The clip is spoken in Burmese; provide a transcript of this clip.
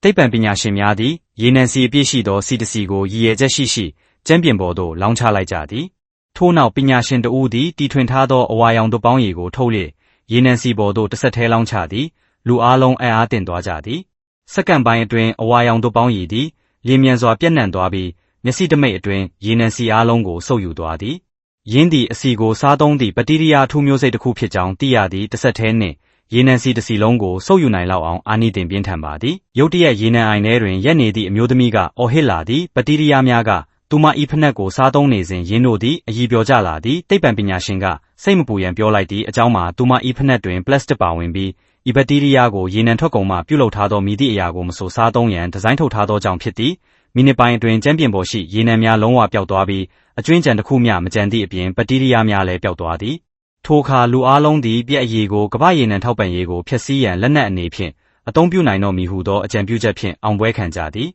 သိပ္ပံပညာရှင်များသည်ရေနံဆီအပြည့်ရှိသောဆီတစ်စီကိုရည်ရွယ်ချက်ရှိကျမ်းပြင်ပေါ်သို့လောင်းချလိုက်ကြသည်ထို့နောက်ပညာရှင်တဦးသည်တီထွင်ထားသောအဝါရောင်သွပ်ပေါင်းရည်ကိုထုတ်လျက်ရေနံဆီပေါ်သို့တစ်ဆက်တည်းလောင်းချသည်လူအားလုံးအံ့အားသင့်သွားကြသည်စက္ကန့်ပိုင်းအတွင်းအဝါရောင်သွပ်ပေါင်းရည်သည်လျင်မြန်စွာပြန့်နှံ့သွားပြီးမျက်စိတမိတ်အတွင်းရေနံဆီအားလုံးကိုစုပ်ယူသွားသည်ယင်းသည်အဆီကိုစားသုံးသည့်ဘက်တီးရီးယားအထူးမျိုးစိတ်တစ်ခုဖြစ်ကြောင်းသိရသည့်တစ်ဆက်တည်းနှင့်ရေနံဆီတစ်စီလုံးကိုစုပ်ယူနိုင်လောက်အောင်အာနိသင်ပြင်းထန်ပါသည်ရုတ်တရက်ရေနံအိုင်ထဲတွင်ရက်နေသည့်အမျိုးသမီးကအော်ဟစ်လာသည်ဘက်တီးရီးယားများကသူမ၏ဖနက်ကိုစားသုံးနေစဉ်ယင်းတို့သည်အရည်ပျော်ကြလာသည်သိပ္ပံပညာရှင်ကစိတ်မပူရန်ပြောလိုက်သည့်အကြောင်းမှာသူမ၏ဖနက်တွင်ပလတ်စတစ်ပါဝင်ပြီးဤဘက်တီးရီးယားကိုရေနံထွက်ကုန်မှပြုလုပ်ထားသောမည်သည့်အရာကိုမဆိုစားသုံးရန်ဒီဇိုင်းထုတ်ထားသောကြောင့်ဖြစ်သည်မိနစ်ပိုင်းအတွင်းကျမ်းပြင်ပေါ်ရှိရေနံများလုံးဝပျောက်သွားပြီးအကျွင်းကြံတစ်ခုမျှမကျန်သည့်အပြင်ဘက်တီးရီးယားများလည်းပျောက်သွားသည်ထိုအခါလူအားလုံးသည်ပြက်အရည်ကိုကမ္ဘာရေနံထောက်ပံ့ရေးကိုဖျက်ဆီးရန်လက်နက်အနေဖြင့်အသုံးပြုနိုင်တော့မည်ဟုသောအကြံပြုချက်ဖြင့်အောင်ပွဲခံကြသည်